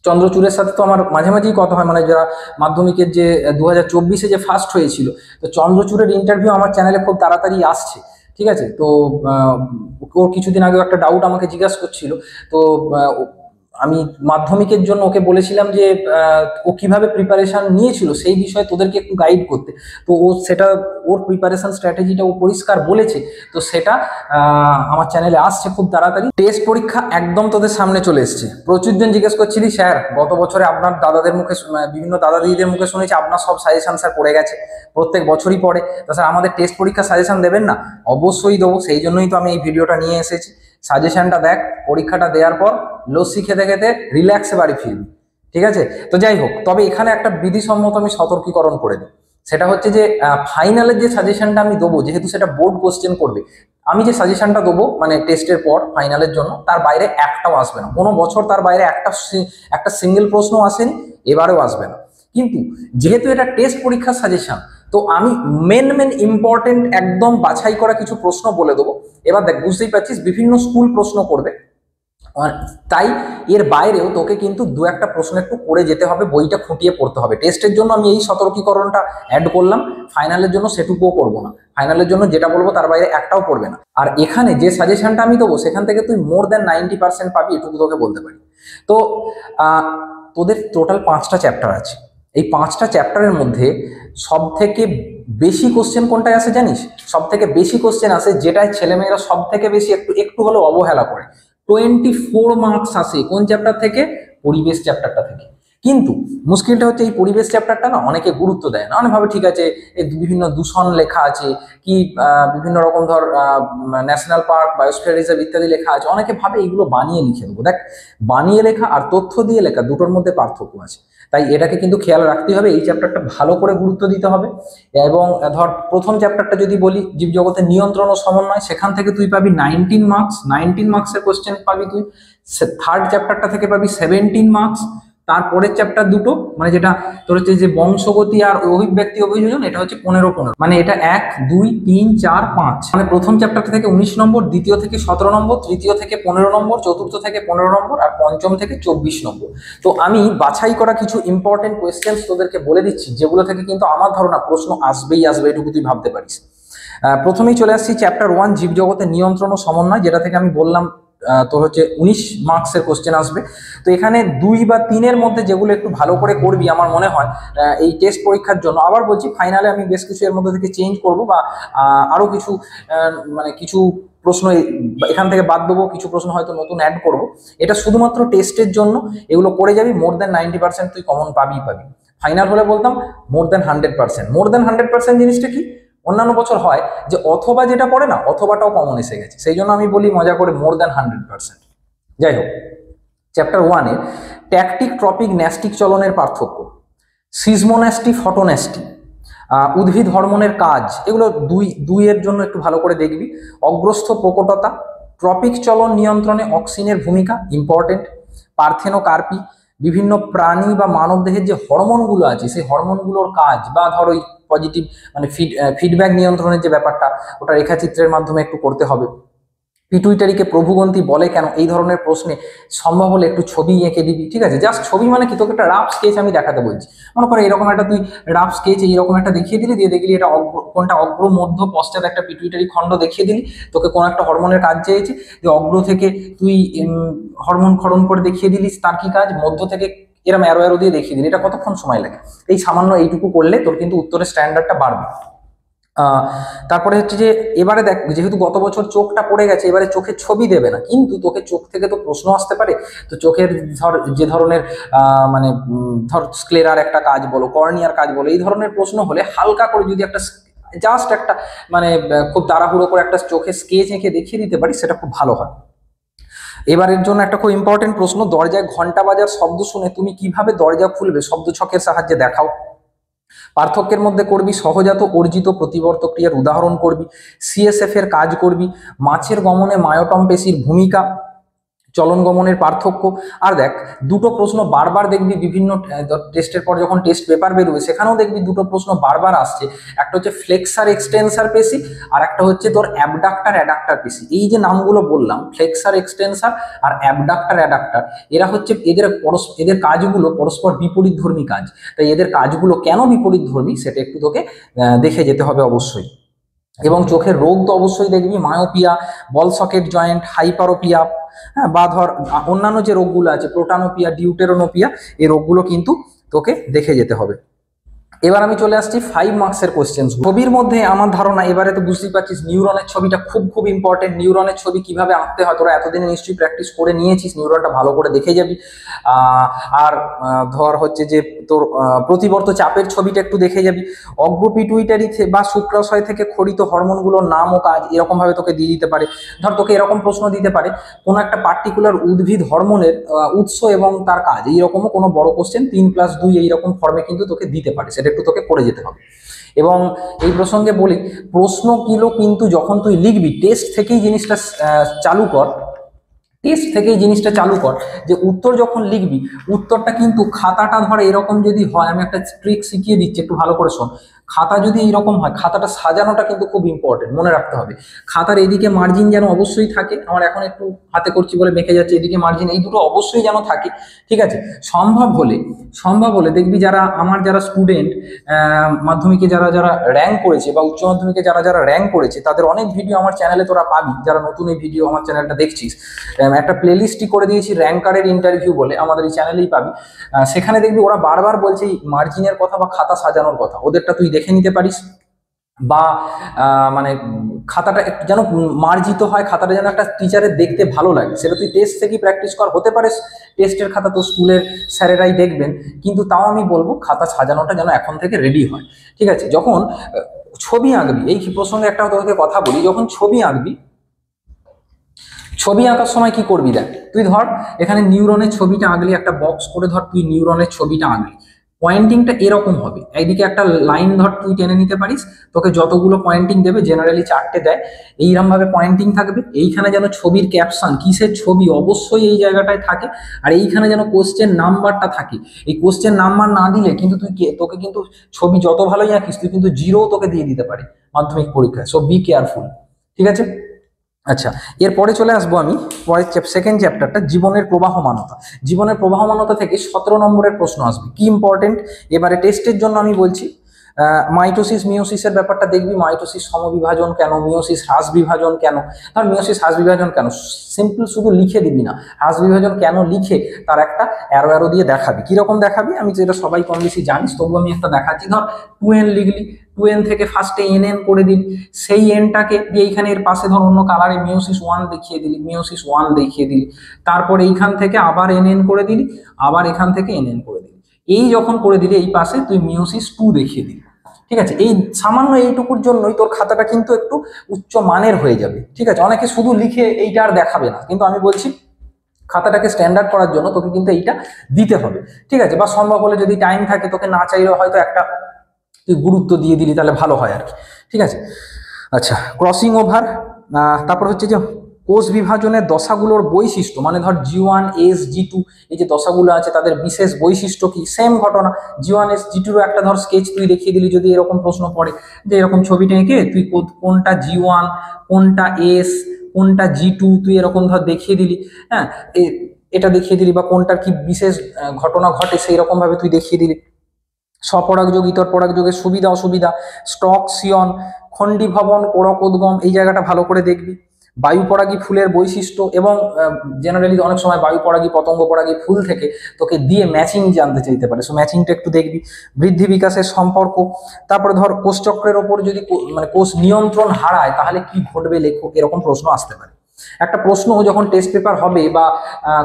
চন্দ্রচূড়ের সাথে তো আমার মাঝে মাঝেই কথা হয়, মানে যারা মাধ্যমিকের যে 2024-এ যে ফার্স্ট হয়েছিল, তো চন্দ্রচূড়ের ইন্টারভিউ আমার চ্যানেলে খুব তাড়াতাড়ি আসছে। ঠিক আছে, তো আহ, ওর কিছুদিন আগে একটা ডাউট আমাকে জিজ্ঞাসা করছিল। তো আমি মাধ্যমিকের জন্য ওকে বলেছিলাম যে ও কিভাবে প্রিপারেশন নিয়েছিল সেই বিষয়ে তোদেরকে একটু গাইড করতে। তো ও সেটা, ওর প্রিপারেশন স্ট্র্যাটেজিটা ও পরিষ্কার বলেছে। তো সেটা আমার চ্যানেলে আসছে খুব তাড়াতাড়ি। টেস্ট পরীক্ষা একদম তোদের সামনে চলে এসছে। প্রচুর জন জিজ্ঞেস করছিলি, স্যার গত বছরে আপনার দাদাদের মুখে বিভিন্ন দাদা দিদিদের মুখে শুনেছি আপনার সব সাজেশন স্যার পড়ে গেছে, প্রত্যেক বছরই পড়ে, তো স্যার আমাদের টেস্ট পরীক্ষা সাজেশন দেবেন না? অবশ্যই দেবো, সেই জন্যই তো আমি এই ভিডিওটা নিয়ে এসেছি। সাজেশনটা দেখ, পরীক্ষাটা দেওয়ার পর লস্যি খেতে খেতে রিল্যাক্সে বাড়ি ফিরবি। ঠিক আছে, তো যাই হোক, তবে এখানে একটা বিধিসম্মত আমি সতর্কীকরণ করে দিই। সেটা হচ্ছে যে ফাইনালের যে সাজেশনটা আমি দেবো, যেহেতু সেটা বোর্ড কোশ্চেন করবে, আমি যে সাজেশনটা দেবো মানে টেস্টের পর ফাইনালের জন্য, তার বাইরে একটাও আসবে না। কোনো বছর তার বাইরে একটা সিঙ্গেল প্রশ্ন আসেনি, এবারেও আসবে না। কিন্তু যেহেতু এটা টেস্ট পরীক্ষার সাজেশন, তো আমি মেন মেন ইম্পর্টেন্ট একদম বাছাই করা কিছু প্রশ্ন বলে দেবো। এবার দেখ, বুঝতেই পারছিস বিভিন্ন স্কুল প্রশ্ন করবে, তাই এর বাইরেও তোকে কিন্তু দু একটা প্রশ্ন একটু করে যেতে হবে, বইটা খুঁটিয়ে পড়তে হবে। টেস্টের জন্য আমি এই সতর্কীকরণটা অ্যাড করলাম, ফাইনালের জন্য সেটুকুও করবো না। ফাইনালের জন্য যেটা বলবো তার বাইরে একটাও পড়বে না। আর এখানে যে সাজেশনটা আমি দেবো সেখান থেকে তুই মোর দ্যান 90% পাবি, এটুকু তোকে বলতে পারি। তো তোদের টোটাল 5টা চ্যাপ্টার আছে। এই 5টা চ্যাপ্টারের মধ্যে সব থেকে বেশি কোশ্চেন কোনটায় আসে জানিস? সব থেকে বেশি কোশ্চেন আসে যেটায় ছেলেমেয়েরা সব থেকে বেশি একটু একটু হলেও অবহেলা করে। 24 মার্কস আসে কোন চ্যাপ্টার থেকে? পরিবেশ চ্যাপ্টারটা থেকে। কিন্তু মুশকিলটা হচ্ছে এই পরিবেশ চ্যাপ্টারটা না অনেকে গুরুত্ব দেয় না, অনেকভাবে ঠিক আছে এই বিভিন্ন দূষণ লেখা আছে, কি বিভিন্ন রকম ধর ন্যাশনাল পার্ক, বায়োস্ফিয়ার রিজার্ভ ইত্যাদি লেখা আছে, অনেকে ভাবে এগুলো বানিয়ে লিখে দেবো। দেখ, বানিয়ে লেখা আর তথ্য দিয়ে লেখা দুটোর মধ্যে পার্থক্য আছে। তাই এটাকে কিন্তু খেয়াল রাখতে হবে, এই চ্যাপ্টারটা ভালো করে গুরুত্ব দিতে হবে। এবং ধর প্রথম চ্যাপ্টারটা যদি বলি, জীবজগতের নিয়ন্ত্রণ ও সমন্বয়, সেখান থেকে তুই পাবি 19 মার্কস, 19 মার্কসের কোশ্চেন পাবি তুই। থার্ড চ্যাপ্টারটা থেকে পাবি 17 মার্কস। তারপরের চ্যাপ্টার দুটো, মানে যেটা তোর হচ্ছে যে বংশগতি আর অভিব্যক্তি অভিযোজন, এটা হচ্ছে 15-15, মানে এটা 1 2 3 4 5, মানে প্রথম চ্যাপ্টার থেকে 19 নম্বর, দ্বিতীয় থেকে 17 নম্বর, তৃতীয় থেকে 15 নম্বর, চতুর্থ থেকে 15 নম্বর, আর পঞ্চম থেকে 24 নম্বর। তো আমি বাছাই করা কিছু ইম্পর্টেন্ট কোয়েশ্চেন্স তোদেরকে বলে দিচ্ছি, যেগুলো থেকে কিন্তু আমার ধারণা প্রশ্ন আসবেই আসবে, এটুকু তুই ভাবতে পারিস। প্রথমেই চলে আসছি চ্যাপ্টার 1, জীবজগতের নিয়ন্ত্রণ ও সমন্বয়, যেটা থেকে আমি বললাম তোর হচ্ছে 19 মার্কসের কোশ্চেন আসবে। তো এখানে 2 বা 3-এর মধ্যে যেগুলো একটু ভালো করে করবি আমার মনে হয় এই টেস্ট পরীক্ষার জন্য, আবার বলছি ফাইনালে আমি বেশ কিছু এর মধ্যে থেকে চেঞ্জ করব, বা আরো কিছু মানে কিছু প্রশ্ন এখান থেকে বাদ দেবো, কিছু প্রশ্ন হয়তো নতুন অ্যাড করব। এটা শুধুমাত্র টেস্টের জন্য, এগুলো করে যাবি, মোর দ্যান 90% তুই কমন পাবি। ফাইনাল হলে বলতাম মোর দ্যান 100%। মোর দ্যান 100% জিনিসটা কি? অন্যান্য বছর হয় যে অথবা যেটা পড়ে না, অথবাটাও কমন এসে গেছে, সেই জন্য আমি বলি মজা করে মোর দ্যান 100%। যাই হোক, চ্যাপ্টার 1-এ ট্যাকটিক, ট্রপিক, ন্যাস্টিক চলনের পার্থক্য, সিজমোন্যাস্টি, ফটোন্যাস্টি, উদ্ভিদ হরমোনের কাজ, এগুলো দুইয়ের জন্য একটু ভালো করে দেখবি। অগ্রস্থ প্রকটতা, ট্রপিক চলন নিয়ন্ত্রণে অক্সিনের ভূমিকা ইম্পর্টেন্ট। পার্থেনোকার্পি, বিভিন্ন প্রাণী বা মানবদেহের যে হরমোনগুলো আছে সেই হরমোনগুলোর কাজ, বা ধর ওই পজিটিভ মানে ফিডব্যাক নিয়ন্ত্রণের যে ব্যাপারটা, ওটা রেখাচিত্রের মাধ্যমে একটু করতে হবে। পিটুইটারিকে প্রভুগন্তি বলে কেন, এই ধরনের প্রশ্নে সম্ভব হলে একটু ছবি এঁকে দিবি। ঠিক আছে, জাস্ট ছবি মানে কি, তোকে একটা রাফ স্কেচ আমি দেখাতে বলছি। মনে করে এরকম একটা তুই রাফ স্কেচ এইরকম একটা দেখিয়ে দিলি, দিয়ে দেখলি এটা কোনটা অগ্র, মধ্য, পশ্চাৎ একটা পিটুইটারি খণ্ড দেখিয়ে দিলি। তোকে কোন একটা হরমোনের কাজ চেয়েছে, যে অগ্র থেকে তুই হরমোন ক্ষরণ করে দেখিয়ে দিলিস তার কি কাজ, মধ্য থেকে এরম অ্যারো অ্যারো দিয়ে দেখিয়ে দিলি, এটা কতক্ষণ সময় লাগে? এই সামান্য এইটুকু করলে তোর কিন্তু উত্তরের স্ট্যান্ডার্ডটা বাড়বে। তারপরে হচ্ছে যে এবারে দেখ, যেহেতু গত বছর চোখটা পড়ে গেছে, এবারে চোখের ছবি দেবে না, কিন্তু তোকে চোখ থেকে তো প্রশ্ন আসতে পারে। তো চোখের ধর যে ধরনের মানে ধর স্ক্লেরার একটা কাজ বলো, কর্নিয়ার কাজ বলো, এই ধরনের প্রশ্ন হলে হালকা করে যদি একটা জাস্ট একটা মানে খুব তাড়াহুড়ো করে একটা চোখে স্কেচ এঁকে দেখিয়ে দিতে পারি, সেটা খুব ভালো হয়। এবারের জন্য একটা খুব ইম্পর্টেন্ট প্রশ্ন, দরজায় ঘন্টা বাজার শব্দ শুনে তুমি কিভাবে দরজা খুলবে, শব্দ ছকের সাহায্যে দেখাও। পার্থক্যের মধ্যে করবি সহজাত অর্জিত প্রতিবর্ত ক্রিয়ার উদাহরণ করবি, সিএসএফ এর কাজ করবি, মাছের গমনে মায়োটম পেশির ভূমিকা, চলন গমনের পার্থক্য। আর দেখ দুটো প্রশ্ন বারবার দেখবি বিভিন্ন টেস্টের পর যখন টেস্ট পেপার বেরোবে সেখানেও দেখবি দুটো প্রশ্ন বারবার আসছে, একটা হচ্ছে ফ্লেক্সার এক্সটেন্সার পেশি আর একটা হচ্ছে তোর অ্যাবডাক্টার অ্যাডাক্টার পেশি। এই যে নামগুলো বললাম ফ্লেক্সার এক্সটেন্সার আর অ্যাবডাক্টার অ্যাডাক্টার, এরা হচ্ছে এদের কাজগুলো পরস্পর বিপরীতধর্মী কাজ। তাই এদের কাজগুলো কেন বিপরীতধর্মী সেটা একটু তোকে দেখে যেতে হবে অবশ্যই। এবং চোখের রোগ তো অবশ্যই দেখবি, মায়োপিয়া, বল সকেট জয়েন্ট, হাইপারোপিয়া, হ্যাঁ, বা ধর অন্যান্য যে রোগগুলো আছে প্রোটানোপিয়া, ডিউটেরোনোপিয়া, এই রোগগুলো কিন্তু তোকে দেখে যেতে হবে। এবার আমি চলে আসছি 5 মার্কসের কোশ্চেন। ছবির মধ্যে আমার ধারণা এবারে তো বুঝতেই পারছিস নিউরনের ছবিটা খুব খুব ইম্পর্টেন্ট। নিউরনের ছবি কিভাবে আঁকতে হয় তোরা এতদিনে নিশ্চয়ই প্র্যাকটিস করে নিয়েছিস, নিউরনটা ভালো করে দেখে যাবি। আর ধর হচ্ছে যে তোর প্রতিবর্ত চাপের ছবিটা একটু দেখে যাবি। অগ্রপিটুইটারি বা শুক্রাশয় থেকে খরিত হরমোনগুলোর নাম ও কাজ এরকম ভাবে তোকে দিয়ে দিতে পারে। ধর তোকে এরকম প্রশ্ন দিতে পারে কোনো একটা পার্টিকুলার উদ্ভিদ হরমোনের উৎস এবং তার কাজ, এইরকমও কোনো বড় কোশ্চেন 3+2 এইরকম ফর্মে কিন্তু তোকে দিতে পারে, সেটা একটু তোকে করে যেতে হবে। এবং এই প্রসঙ্গে বলি প্রশ্নগুলো কিন্তু যখন তুই লিখবি টেস্ট থেকেই জিনিসটা চালু কর, টেস্ট থেকেই জিনিসটা চালু কর যে উত্তর যখন লিখবি উত্তরটা কিন্তু খাতাটা ধর এরকম যদি হয়, আমি একটা ট্রিক শিখিয়ে দিচ্ছি একটু ভালো করে শোন। খাতা যদি এইরকম হয় খাতাটা সাজানোটা কিন্তু খুব ইম্পর্টেন্ট, মনে রাখতে হবে। খাতার এদিকে মার্জিন যেন অবশ্যই থাকে, আমার এখন একটু হাতে করছি বলে বেঁকে যাচ্ছে, এদিকে মার্জিন, এই দুটো অবশ্যই যেন থাকে, ঠিক আছে। সম্ভব হলে দেখবি যারা স্টুডেন্ট মাধ্যমিকে যারা র্যাঙ্ক করেছে বা উচ্চ মাধ্যমিকে যারা র্যাঙ্ক করেছে তাদের অনেক ভিডিও আমার চ্যানেলে তোরা পাবি। যারা নতুন এই ভিডিও আমার চ্যানেলটা দেখছিস, একটা প্লেলিস্টই করে দিয়েছি র্যাঙ্কারের ইন্টারভিউ বলে, আমাদের এই চ্যানেলেই পাবি। সেখানে দেখবি ওরা বারবার বলছে এই মার্জিনের কথা বা খাতা সাজানোর কথা, ওদেরটা তুই দেখে নিতে পারিস। বা মানে খাতাটা একটু যেন মার্জিত হয়, খাতাটা যেন একটা টিচারের দেখতে ভালো লাগে, সেটা তুই টেস্ট থেকেই প্র্যাকটিস কর। হতে পারে টেস্টের খাতা তো স্কুলের স্যারেরাই দেখবেন, কিন্তু তাও আমি বলবো খাতা সাজানোটা যেন এখন থেকে রেডি হয়, ঠিক আছে। যখন ছবি আঁকবি, এই প্রসঙ্গে একটা তোকে কথা বলি, যখন ছবি আঁকবি, ছবি আঁকার সময় কি করবি দেখ, তুই ধর এখানে নিউরনের ছবিটা আঁকলি, একটা বক্স করে ধর তুই নিউরনের ছবিটা আঁকলি, পয়েন্টিংটা এরকম হবে, এইদিকে একটা লাইন ধর তুই টেনে নিতে পারিস, তোকে যতগুলো পয়েন্টিং দেবে জেনারেলি 4টে দেয়, এইরকম ভাবে পয়েন্টিং থাকবে। এইখানে যেন ছবির ক্যাপশন কিসের ছবি অবশ্যই এই জায়গাটায় থাকে, আর এইখানে যেন কোশ্চেন নাম্বারটা থাকে। এই কোশ্চেন নাম্বার না দিলে কিন্তু তোকে কিন্তু ছবি যত ভালোই আঁকিস তুই কিন্তু 0 তোকে দিয়ে দিতে পারে মাধ্যমিক পরীক্ষায়, সো বি কেয়ারফুল, ঠিক আছে। আচ্ছা, এরপরে চলে আসবো আমি পরের সেকেন্ড চ্যাপ্টারটা, জীবনের প্রবাহমানতা। জীবনের প্রবাহমানতা থেকে 17 নম্বরের প্রশ্ন আসবে, কি ইম্পর্টেন্ট এবারে টেস্টের জন্য আমি বলছি। মাইটোসিস মিওসিসের ব্যাপারটা দেখবি, মাইটোসিস সমবিভাজন কেন, মিওসিস হ্রাস বিভাজন কেন। ধর মিওসিস হ্রাস বিভাজন কেন, সিম্পল শুধু লিখে দিবি না, হ্রাস বিভাজন কেন লিখে তার একটা অ্যারো দিয়ে দেখাবি। কিরকম দেখাবি আমি যেটা সবাই কম বেশি জানিস, তবু আমি একটা দেখাচ্ছি। ধর 2n লিখলি, 2n থেকে ফার্স্টে nn করে দিলি, সেই এনটাকে এইখানে এর পাশে ধর অন্য কালারে মিওসিস 1 দেখিয়ে দিলি, মিওসিস 1 দেখিয়ে দিলি, তারপর এইখান থেকে আবার nn করে দিলি, আবার এখান থেকে nn করে দিলি। এই যখন করে দিলি এই পাশে তুই মিওসিস 2 দেখিয়ে দিলি, ঠিক আছে। এই সামান্য এইটুকুর জন্যই তোর খাতাটা কিন্তু একটু উচ্চ মানের হয়ে যাবে, ঠিক আছে। অনেকে শুধু লিখে এইটা আর দেখাবে না, কিন্তু আমি বলছি খাতাটাকে স্ট্যান্ডার্ড করার জন্য তোকে কিন্তু এইটা দিতে হবে, ঠিক আছে। বা সম্ভব হলে যদি টাইম থাকে তোকে না চাইলেও হয়তো একটা তুই গুরুত্ব দিয়ে দিলি, তাহলে ভালো হয় আর কি, ঠিক আছে। আচ্ছা, ক্রসিং ওভার, তারপর হচ্ছে যে কোষ বিভাজনের দশাগুলোর বৈশিষ্ট্য, মানে ধর G1 S G2 এই যে দশাগুলো আছে তাদের বিশেষ বৈশিষ্ট্য কি, সেম ঘটনা G1 S G2 একটা ধর স্কেচ তুই দেখিয়ে দিলি, যদি এরকম প্রশ্ন পড়ে যে এরকম ছবিটা এঁকে তুই কোনটা G1 কোনটা S কোনটা G2 তুই এরকম ধর দেখিয়ে দিলি, হ্যাঁ, এটা দেখিয়ে দিলি, বা কোনটার কি বিশেষ ঘটনা ঘটে সেই রকম ভাবে তুই দেখিয়ে দিলি। স্বপরাগযোগ ইতর পরাগযোগের সুবিধা অসুবিধা, স্টক সিয়ন, খণ্ডী ভবন, কোরকোদ্গম, এই জায়গাটা ভালো করে দেখবি। বায়ুপরাগী ফুলের বৈশিষ্ট্য, এবং জেনারেলি অনেক সময় বায়ুপরাগী পতঙ্গ পরাগী ফুল থেকে তোকে দিয়ে ম্যাচিং জানতে চাইতে পারে, সো ম্যাচিংটা একটু দেখবি। বৃদ্ধি বিকাশের সম্পর্ক, তারপরে ধর কোষচক্রের ওপর যদি মানে কোষ নিয়ন্ত্রণ হারায় তাহলে কি ঘটবে লেখো, এরকম প্রশ্ন আসতে পারে। একটা প্রশ্ন যখন টেস্ট পেপার হবে বা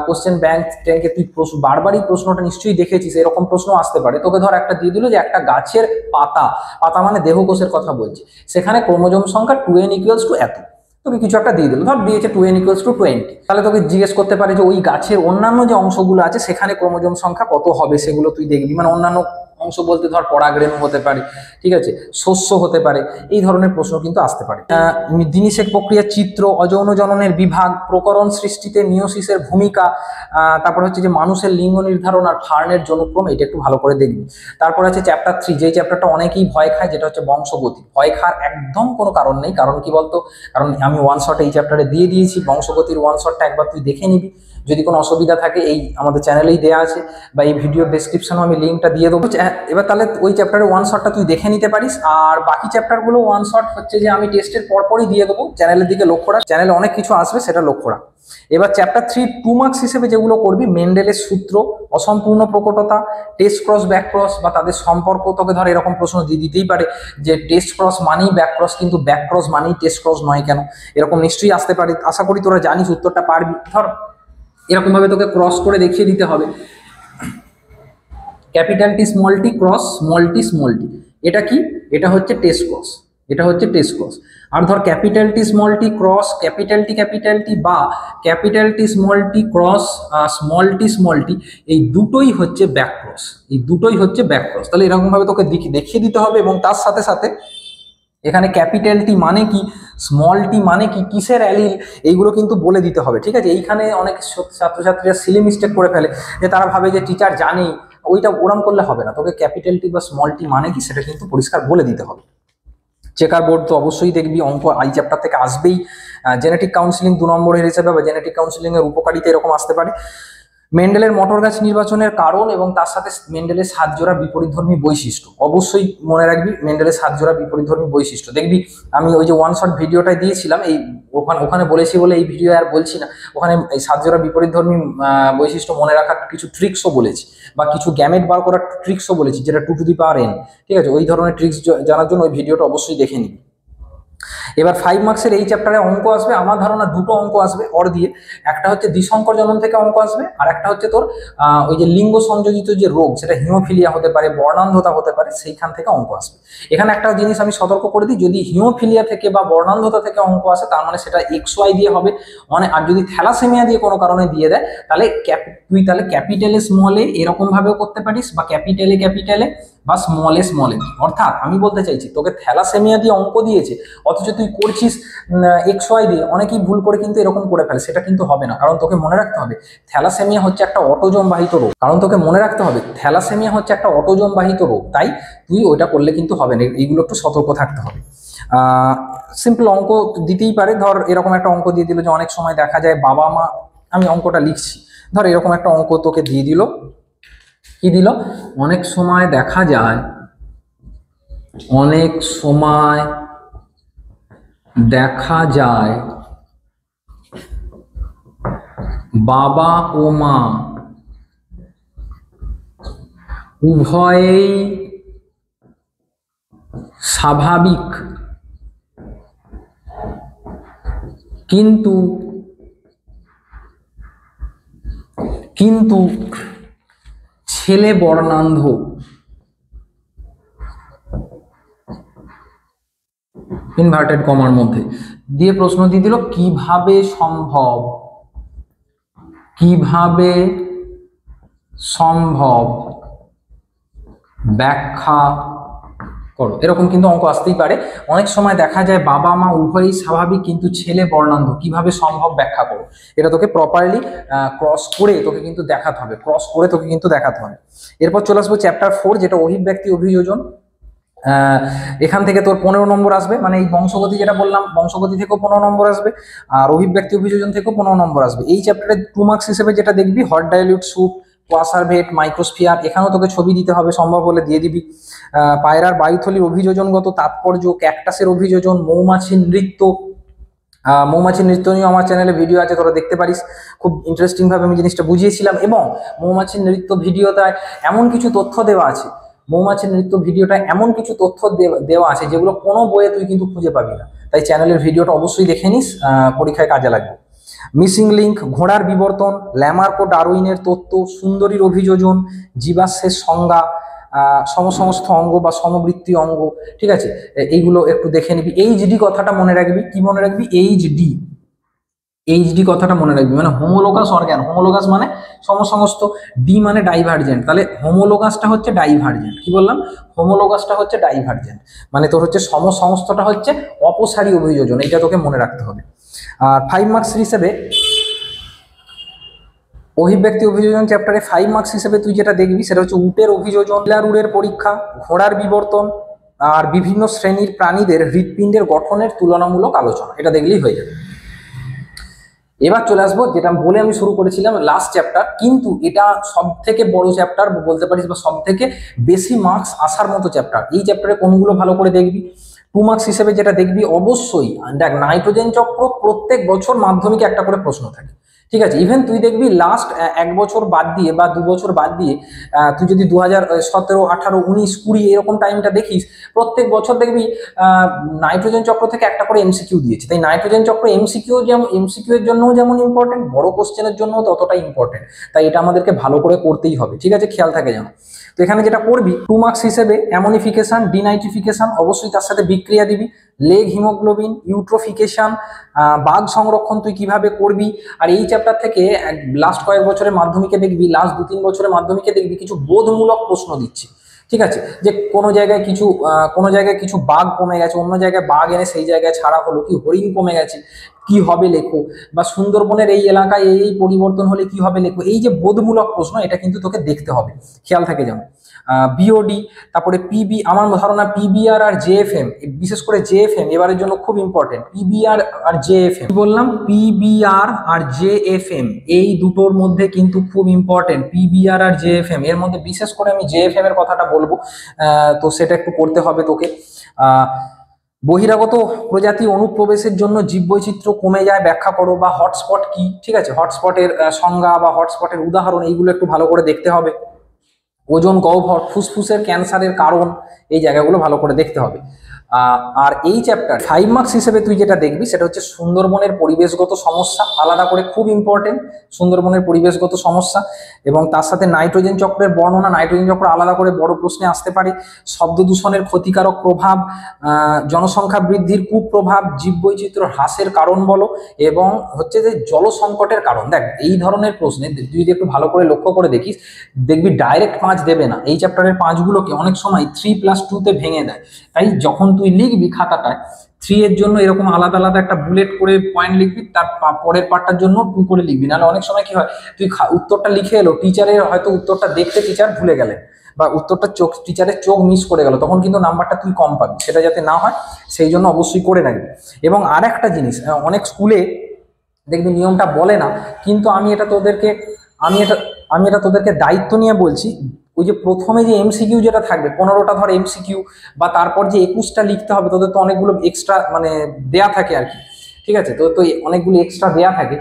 কোশ্চেন ব্যাংক ট্যাঙ্কে তুই বারবারই প্রশ্নটা নিশ্চয়ই দেখেছিস, এরকম প্রশ্ন আসতে পারে। তোকে ধর একটা দিয়ে দিল যে একটা গাছের পাতা, পাতা মানে দেহকোষের কথা বলছি, সেখানে ক্রোমোজোম সংখ্যা 2n = এত, তোকে কিছু একটা দিয়ে দিল, ধর দিয়েছে 2n = 20, তাহলে তোকে জিজ্ঞেস করতে পারে যে ওই গাছের অন্যান্য যে অংশগুলো আছে সেখানে ক্রোমোজোম সংখ্যা কত হবে, সেগুলো তুই দেখবি। মানে অন্যান্য অংশ বলতে ধর পরাগরেণু হতে পারে, ঠিক আছে, শস্য হতে পারে, এই ধরনের প্রশ্ন কিন্তু আসতে পারে। দিনিশেক প্রক্রিয়ার চিত্র, অযৌন জননের বিভাগ, প্রকরণ সৃষ্টিতে মিওসিসের ভূমিকা, তারপর হচ্ছে যে মানুষের লিঙ্গ নির্ধারণ আর ফার্নের জনক্রম, এটা একটু ভালো করে দেখবি। তারপর আছে চ্যাপ্টার 3, যেই চ্যাপ্টারটা অনেকেই ভয় খায়, যেটা হচ্ছে বংশগতি। ভয় খাওয়ার একদম কোনো কারণ নেই, কারণ কি বলতো, কারণ আমি ওয়ান শট এই চ্যাপ্টারে দিয়ে দিয়েছি। বংশগতির ওয়ান শটটা একবার তুই দেখে নিবি, যদি কোনো অসুবিধা থাকে এই আমাদের চ্যানেলেই দেওয়া আছে, বা এই ভিডিওর ডেসক্রিপশনে আমি লিঙ্কটা দিয়ে দেবো। এবার তাহলে ওই চ্যাপ্টারে ওয়ান শটটা তুই দেখে নিতে পারিস, আর বাকি চ্যাপ্টারগুলো ওয়ান শট হচ্ছে যে আমি টেস্টের পরপরই দিয়ে দেবো। চ্যানেলের দিকে লক্ষ্য রাখ, চ্যানেলে অনেক কিছু আসবে, সেটা লক্ষ্য রাখ। এবার চ্যাপ্টার 3 2 মার্কস হিসেবে যেগুলো করবি, মেন্ডেলের সূত্র, অসম্পূর্ণ প্রকটতা, টেস্ট ক্রস ব্যাক ক্রস বা তাদের সম্পর্ক। তোকে ধর এরকম প্রশ্ন দিয়ে দিতেই পারে যে টেস্ট ক্রস মানেই ব্যাক ক্রস, কিন্তু ব্যাক ক্রস মানেই টেস্ট ক্রস নয় কেন, এরকম নিশ্চয়ই আসতে পারে। আশা করি তোরা জানিস, উত্তরটা পারবি। ধর এরকম ভাবে তোকে ক্রস করে দেখিয়ে দিতে হবে, capital T small T cross small T small T, এটা কি, এটা হচ্ছে টেস্ট ক্রস, এটা হচ্ছে টেস্ট ক্রস। আর ধর capital T small T cross capital T বা capital T small T cross small T, এই দুটোই হচ্ছে ব্যাক ক্রস, এই দুটোই হচ্ছে ব্যাক ক্রস। তাহলে এরকম ভাবে তোকে দেখিয়ে দিতে হবে, এবং তার সাথে সাথে এখানে ক্যাপিটাল টি মানে কি, স্মল টি মানে কি, কিসের অ্যালিল, এইগুলো কিন্তু বলে দিতে হবে, ঠিক আছে। এইখানে অনেক ছাত্রছাত্রীরা সিলি মিস্টেক করে ফেলে, যে তারা ভাবে যে টিচার জানেই, ওইটা ওরম করলে হবে না। তোকে ক্যাপিটাল টি বা স্মল টি মানে কি সেটা কিন্তু পরিষ্কার বলে দিতে হবে। চেকার বোর্ড তো অবশ্যই দেখবি, অঙ্ক আই চ্যাপ্টার থেকে আসবেই। জেনেটিক কাউন্সিলিং 2 নম্বরের হিসেবে বা জেনেটিক কাউন্সিলিং এর উপকারিতা এরকম আসতে পারে। মেন্ডেলের মটর গাছ নির্বাচনের কারণ এবং তার সাথে মেন্ডেলের 7 জোড়া বিপরীতধর্মী বৈশিষ্ট্য, অবশ্যই মনে রাখবি। মেন্ডেলের 7 জোড়া বিপরীতধর্মী বৈশিষ্ট্য দেখবি, আমি ওই যে ওয়ান শট ভিডিওটাই দিয়েছিলাম, এই ওখানে বলেছি বলে এই ভিডিও আর বলছি না। ওখানে এই 7 জোড়া বিপরীতধর্মী বৈশিষ্ট্য মনে রাখার কিছু ট্রিক্সও বলেছি, বা কিছু গ্যামেট বার করার ট্রিক্সও বলেছি, যেটা 2 টু দি পাওয়ার n, ঠিক আছে। ওই ধরনের ট্রিক্স জানার জন্য ওই ভিডিওটা অবশ্যই দেখে নিবি। এবার 5 মার্কসের এই চ্যাপ্টারে অঙ্ক আসবে, আমার ধারণা দুটো অঙ্ক আসবে অর দিয়ে। একটা হচ্ছে দ্বিসংকর জনন থেকে অঙ্ক আসবে, আর একটা হচ্ছে তোর ওই যে লিঙ্গ সংযোজিত যে রোগ, সেটা হিমোফিলিয়া হতে পারে, বর্ণান্ধতা হতে পারে, সেইখান থেকে অঙ্ক আসবে। এখানে একটা জিনিস আমি সতর্ক করে দিই, যদি হিমোফিলিয়া থেকে বা বর্ণান্ধতা থেকে অঙ্ক আসে, তার মানে সেটা XY দিয়ে হবে, মানে আর যদি থ্যালাসেমিয়া দিয়ে কোনো কারণে দিয়ে দেয়, তাহলে তুই তাহলে ক্যাপিটালে স্মলে এরকম ভাবেও করতে পারিস, বা ক্যাপিটালে বা স্মলে। অর্থাৎ আমি বলতে চাইছি, তোকে থ্যালাসেমিয়া দিয়ে অঙ্ক দিয়েছে, অথচ তুই করছিস XY দিয়ে। অনেকেই ভুল করে কিন্তু এরকম করে ফেলে, সেটা কিন্তু হবে না। কারণ তোকে মনে রাখতে হবে, থ্যালাসেমিয়া হচ্ছে একটা অটোজোম বাহিত রোগ, তাই তুই ওইটা করলে কিন্তু হবে না, এইগুলো একটু সতর্ক থাকতে হবে। সিম্পল অঙ্ক দিতেই পারে, ধর এরকম একটা অঙ্ক দিয়ে দিল যে অনেক সময় দেখা যায় বাবা মা, আমি অঙ্কটা লিখছি, ধর এরকম একটা অঙ্ক তোকে দিয়ে দিল, কি দিল, অনেক সময় দেখা যায় বাবা ও মা উভয়েই স্বাভাবিক, কিন্তু ছেলে বর্ণান্ধ। ইনভার্টেড কমার মধ্যে দিয়ে প্রশ্ন দিয়ে দিল, কিভাবে সম্ভব ব্যাখ্যা করো। এরকম কিন্তু অঙ্ক আসতেই পারে। অনেক সময় দেখা যায় বাবা মা উভয়ই স্বাভাবিক কিন্তু ছেলে বর্ণান্ধ, কিভাবে সম্ভব ব্যাখ্যা করো। এটা তোকে প্রপারলি ক্রস করে তোকে কিন্তু দেখাতে হবে, এরপর চলে আসবো চ্যাপ্টার 4, যেটা অভিব্যক্তি অভিযোজন। এখান থেকে তোর 15 নম্বর আসবে, মানে এই বংশগতি যেটা বললাম, বংশগতি থেকেও 15 নম্বর আসবে, আর অভিব্যক্তি অভিযোজন থেকেও 15 নম্বর আসবে। এই চ্যাপ্টারে 2 মার্কস হিসেবে যেটা দেখবি, hot dilute soup, coacervate, microsphere, এখানেও তোকে ছবি দিতে হবে, সম্ভব হলে দিয়ে দিবি। পায়রার বায়ুথলির অভিযোজনগত তাৎপর্য, ক্যাকটাসের অভিযোজন, মৌমাছির নৃত্য। মৌমাছির নৃত্য নিয়ে আমার চ্যানেলে ভিডিও আছে, তোরা দেখতে পারিস, খুব ইন্টারেস্টিং ভাবে আমি জিনিসটা বুঝিয়েছিলাম। এবং মৌমাছির নৃত্য ভিডিওটায় এমন কিছু তথ্য দেওয়া আছে, দেওয়া আছে যেগুলো কোনো বইয়ে তুই কিন্তু খুঁজে পাবি না, তাই চ্যানেলের ভিডিওটা অবশ্যই দেখে নিস, পরীক্ষায় কাজে লাগবে। মিসিং লিঙ্ক, ঘোড়ার বিবর্তন, ল্যামার্ক ও ডারউইনের তত্ত্ব, সুন্দরীর অভিযোজন, জীবাশ্মের সংজ্ঞা, সমসমস্ত অঙ্গ বা সমবৃত্তি অঙ্গ, ঠিক আছে, এইগুলো একটু দেখে নিবি। এইচডি কথাটা মনে রাখবি, কি মনে রাখবি, এইচডি, এইচডি কথাটা মনে রাখবি, মানে হোমোলোগাস অর্গান, হোমোলোগাস মানে সমসমস্ত, ডি মানে ডাইভার্জেন্ট, তাহলে হোমোলোগাসটা হচ্ছে ডাইভার্জেন্ট, কি বললাম, হোমোলোগাসটা হচ্ছে ডাইভার্জেন্ট, মানে তোর হচ্ছে সমসমস্তটা হচ্ছে অপসারী অভিযোজন, এটা তোকে মনে রাখতে হবে। আর 5 মার্কস হিসেবে অভিব্যক্তি অভিযোজন চ্যাপ্টারে 5 মার্কস হিসেবে তুই যেটা দেখবি সেটা হচ্ছে উটের অভিযোজন, উটের পরীক্ষা, ঘোড়ার বিবর্তন, আর বিভিন্ন শ্রেণীর প্রাণীদের হৃৎপিণ্ডের গঠনের তুলনামূলক আলোচনা, এটা দেখলেই হয়ে যাবে। এবার চলে আসবো যেটা বলে আমি শুরু করেছিলাম লাস্ট চ্যাপ্টার, কিন্তু এটা সব থেকে বড় চ্যাপ্টার বলতে পারিস, বা সব থেকে বেশি মার্কস আসার মতো চ্যাপ্টার। এই চ্যাপ্টারে কোনগুলো ভালো করে দেখবি, 2 মার্কস হিসেবে যেটা দেখবি অবশ্যই দেখ, নাইট্রোজেন চক্র প্রত্যেক বছর মাধ্যমিকে একটা করে প্রশ্ন থাকে, ঠিক আছে। ইভেন তুই দেখবি লাস্ট 1 বছর বাদ দিয়ে বা 2 বছর বাদ দিয়ে তুই যদি 2017, 18, 19, 20 এরকম টাইমটা দেখিস, প্রত্যেক বছর দেখবি নাইট্রোজেন চক্র থেকে একটা করে এমসিকিউ দিয়েছে। তাই নাইট্রোজেন চক্র এমসিকিউ এর জন্য যেমন ইম্পর্টেন্ট, বড় কোশ্চেনের জন্য ততটাই ইম্পর্টেন্ট, তাই এটা আমাদেরকে ভালো করে করতেই হবে, ঠিক আছে, খেয়াল থাকে যেন। তো এখানে যেটা করবি 2 মার্কস হিসেবে অ্যামোনিফিকেশন, ডিনাইট্রিফিকেশন, অবশ্যই তার সাথে বিক্রিয়া দিবি, লেগ হিমোগ্লোবিন, ইউট্রোফিকেশন, বাঘ সংরক্ষণ তুই কিভাবে করবি। আর এই চ্যাপ্টার থেকে লাস্ট কয়েক বছরের মাধ্যমিকে দেখবি, লাস্ট 2-3 বছরের মাধ্যমিকে দেখবি কিছু বোধমূলক প্রশ্ন দিচ্ছে, ঠিক আছে, যে কোনো জায়গায় কিছু বাঘ কমে গেছে, অন্য জায়গায় বাঘ এনে সেই জায়গায় ছাড়া হলো, কি হরিণ কমে গেছে কি হবে লেখো, বা সুন্দরবনের এই এলাকায় এই পরিবর্তন হলে কি হবে লেখো। এই যে বোধমূলক প্রশ্ন, এটা কিন্তু তোকে দেখতে হবে, খেয়াল থাকে যেন। বিওডি, তারপরে আমার ধারণা পিবিআর আর জেএফএম, বিশেষ করে জেএফএম এবারের জন্য খুব ইম্পর্টেন্ট। পিবিআর আর জেএফএম বললাম, পিবিআর আর জেএফএম এই দুটোর মধ্যে কিন্তু খুব ইম্পর্টেন্ট, পিবিআর আর জেএফএম এর মধ্যে বিশেষ করে আমি জেএফএম এর কথাটা বলবো, তো সেটা একটু করতে হবে তোকে। বহিরাগত প্রজাতি অনুপ্রবেশের জন্য জীববৈচিত্র্য কমে যায় ব্যাখ্যা করো, বা হটস্পট কি, ঠিক আছে, হটস্পটের সংজ্ঞা বা হটস্পটের উদাহরণ এইগুলো একটু ভালো করে দেখতে হবে। ওজন গহ্বর, ফুসফুসের ক্যান্সারের কারণ, এই জায়গাগুলো ভালো করে দেখতে হবে। আর এই চ্যাপ্টার 5 মার্কস হিসেবে তুই যেটা দেখবি সেটা হচ্ছে সুন্দরবনের পরিবেশগত সমস্যা, আলাদা করে খুব ইম্পর্টেন্ট সুন্দরবনের পরিবেশগত সমস্যা, এবং তার সাথে নাইট্রোজেন চক্রের বর্ণনা, নাইট্রোজেন চক্র আলাদা করে বড় প্রশ্নে আসতে পারে, শব্দ দূষণের ক্ষতিকারক প্রভাব, জনসংখ্যা বৃদ্ধির কুপ্রভাব, জীববৈচিত্র্য হ্রাসের কারণ বলো, এবং হচ্ছে যে জল সংকটের কারণ। দেখ, এই ধরনের প্রশ্নে তুই যদি একটু ভালো করে লক্ষ্য করে দেখিস, দেখবি ডাইরেক্ট 5 দেবে না, এই চ্যাপ্টারের 5গুলোকে অনেক সময় 3+2 ভেঙে দেয়। তাই যখন তুই লিখবি খাতাটায় 3 এর জন্য এরকম আলাদা আলাদা একটা বুলেট করে পয়েন্ট লিখবি, তার পরের পার্টটার জন্য 2 করে লিখবি, নাহলে অনেক সময় কি হয়, তুই উত্তরটা লিখে এলো, টিচারের হয়তো উত্তরটা দেখতে টিচার ভুলে গেলেন, বা উত্তরটা টিচারের চোখ মিস করে গেল, তখন কিন্তু নাম্বারটা তুই কম পাবি, সেটা যাতে না হয় সেই জন্য অবশ্যই করে রাখবি। এবং আর একটা জিনিস, অনেক স্কুলে দেখবি নিয়মটা বলে না, কিন্তু আমি এটা তোদেরকে দায়িত্ব নিয়ে বলছি। ওই যে প্রথমে যে এমসিকিউ যেটা থাকবে 15টা ধর এমসিকিউ, বা তারপর যে 21টা লিখতে হবে, তোদের তো অনেকগুলো এক্সট্রা মানে দেয়া থাকে আর কি, ঠিক আছে, তো তো অনেকগুলো এক্সট্রা দেয়া থাকে,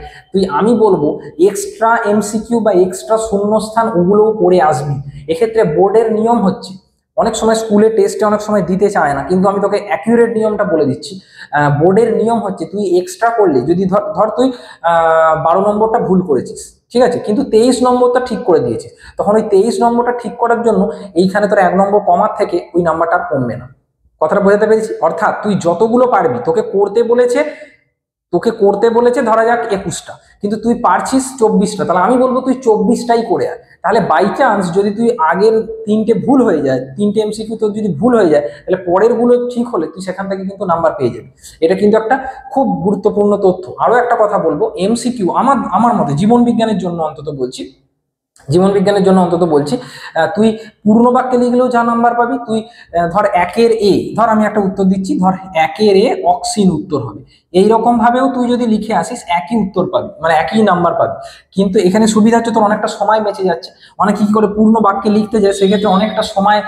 আমি বলবো এক্সট্রা এমসিকিউ বা এক্সট্রা শূন্যস্থান ওগুলোও করে আসবি। এক্ষেত্রে বোর্ডের নিয়ম হচ্ছে, অনেক সময় স্কুলে টেস্টে অনেক সময় দিতে চায় না, কিন্তু আমি তোকে অ্যাকিউরেট নিয়মটা বলে দিচ্ছি। বোর্ডের নিয়ম হচ্ছে, তুই এক্সট্রা করলে যদি ধর তুই 12 নম্বরটা ভুল করেছিস, ঠিক আছে, কিন্তু 23 নম্বরটা ঠিক করে দিয়েছিস, তখন ওই 23 নম্বরটা ঠিক করার জন্য এইখানে তোর 1 নম্বর কমার থেকে ওই নাম্বারটা আর কমবে না। কথাটা বোঝাতে পেরেছি? অর্থাৎ তুই যতগুলো পারবি, তোকে করতে বলেছে ধরা যাক 21টা, কিন্তু তুই পারছিস 24টা, তাহলে আমি বলবো তুই 24টাই করে আয়। তাহলে বাই চান্স যদি তুই আগের 3টে ভুল হয়ে যায়, 3টে এমসিকিউ তোর যদি ভুল হয়ে যায়, তাহলে পরের গুলো ঠিক হলে তুই সেখান থেকে কিন্তু নাম্বার পেয়ে যাবি। এটা কিন্তু একটা খুব গুরুত্বপূর্ণ তথ্য। আরো একটা কথা বলবো, এমসিকিউ আমার মতে, জীবন বিজ্ঞানের জন্য অন্তত বলছি, তুই পূর্ণ বাক্যে লিখলেও যা নাম্বার পাবি, তুই ধর 1-এর এ, ধর আমি একটা উত্তর দিচ্ছি, ধর 1-এর এ অক্সিন উত্তর হবে, এইরকম ভাবেও তুই যদি লিখে আসিস একই উত্তর পাবি, মানে একই নাম্বার পাবি। কিন্তু এখানে সুবিধা হচ্ছে তোর অনেকটা সময় বেঁচে যাচ্ছে, অনেকে কি করে পূর্ণ বাক্যে লিখতে যায়, সেক্ষেত্রে অনেকটা সময়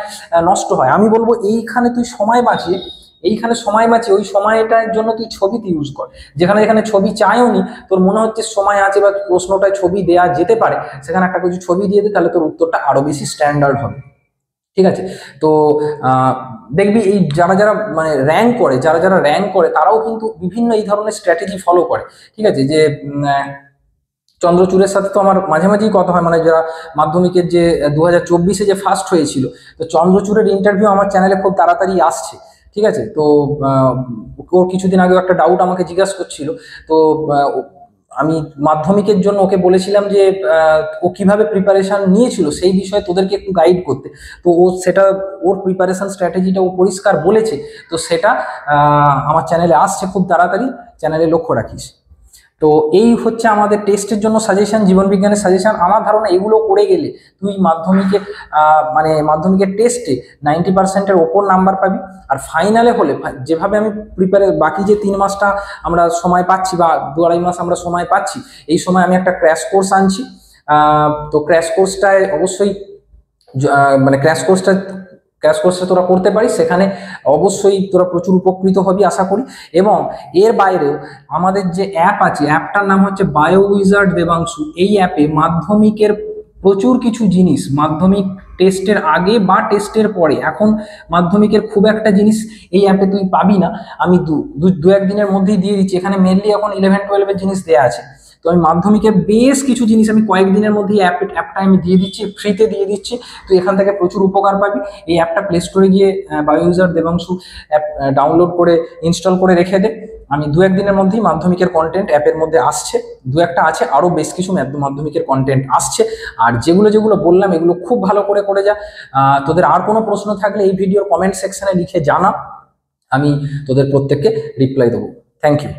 নষ্ট হয়। আমি বলবো এইখানে তুই সময় বাঁচিয়ে ওই সময়টার জন্য তুই ছবিতে ইউজ কর, যেখানে ছবি চাইওনি, তোর মনে হচ্ছে সময় আছে বা প্রশ্নটায় ছবি দেয়া যেতে পারে, সেখানে একটা কিছু ছবি দিয়ে দে, তাহলে তোর উত্তরটা আরো বেশি স্ট্যান্ডার্ড হবে, ঠিক আছে। তো দেখবি এই যারা মানে যারা র্যাঙ্ক করে তারাও কিন্তু বিভিন্ন এই ধরনের স্ট্র্যাটেজি ফলো করে, ঠিক আছে। যে চন্দ্রচূড়ের সাথে তো আমার মাঝে মাঝেই কথা হয়, মানে যারা মাধ্যমিকের যে 2024-এ যে ফার্স্ট হয়েছিল, তো চন্দ্রচূড়ের ইন্টারভিউ আমার চ্যানেলে খুব তাড়াতাড়ি আসছে, ঠিক আছে। তো ওর কিছুদিন আগে একটা ডাউট আমাকে জিজ্ঞাসা করছিল, তো আমি মাধ্যমিকের জন্য ওকে বলেছিলাম যে ও কিভাবে প্রিপারেশন নিয়েছিল সেই বিষয়ে তোদেরকে একটু গাইড করতে। তো ও সেটা, ওর প্রিপারেশন স্ট্র্যাটেজিটা ও পরিষ্কার বলেছে। তো সেটা আমার চ্যানেলে আসছে খুব তাড়াতাড়ি, চ্যানেলে লক্ষ্য রাখিস। তো এই হচ্ছে আমাদের টেস্টের জন্য সাজেশন, জীবনবিজ্ঞানের সাজেশন। আমার ধারণা এগুলো করে গেলে তুই মাধ্যমিকে মানে মাধ্যমিকের টেস্টে 90%-এর ওপর নাম্বার পাবি। আর ফাইনালে হলে যেভাবে আমি বাকি যে 3 মাসটা আমরা সময় পাচ্ছি বা 2-2.5 মাস আমরা সময় পাচ্ছি, এই সময় আমি একটা ক্র্যাশ কোর্স আনছি। তো ক্র্যাশ কোর্সটায় অবশ্যই মানে ক্র্যাশ কোর্সটা তোরা করতে পারিস, সেখানে অবশ্যই তোরা প্রচুর উপকৃত হবি আশা করি। এবং এর বাইরেও আমাদের যে অ্যাপ আছে, অ্যাপটার নাম হচ্ছে বায়ো উইজার্ড দেবাংশু। এই অ্যাপে মাধ্যমিকের প্রচুর কিছু জিনিস, মাধ্যমিক টেস্টের আগে বা টেস্টের পরে, এখন মাধ্যমিকের খুব একটা জিনিস এই অ্যাপে তুই পাবি না। আমি দু একদিনের মধ্যেই দিয়ে দিচ্ছি। এখানে মেনলি এখন 11-12-এর জিনিস দেওয়া আছে। তো আমি মাধ্যমিকের বেশ কিছু জিনিস আমি কয়েকদিনের মধ্যেই অ্যাপটা আমি দিয়ে দিচ্ছি, ফ্রিতে দিয়ে দিচ্ছি। তুই এখান থেকে প্রচুর উপকার পাবি। এই অ্যাপটা প্লে স্টোরে গিয়ে bio user Debangshu app download করে ইনস্টল করে রেখে দে। আমি 2-1 দিনের মধ্যেই মাধ্যমিকের কন্টেন্ট অ্যাপের মধ্যে আসছে, 2-1টা আছে, আরও বেশ কিছু মাধ্যমিকের কন্টেন্ট আসছে। আর যেগুলো যেগুলো বললাম এগুলো খুব ভালো করে করে যা। তোদের আর কোনো প্রশ্ন থাকলে এই ভিডিওর কমেন্ট সেকশনে লিখে জানা, আমি তোদের প্রত্যেককে রিপ্লাই দেবো। Thank you.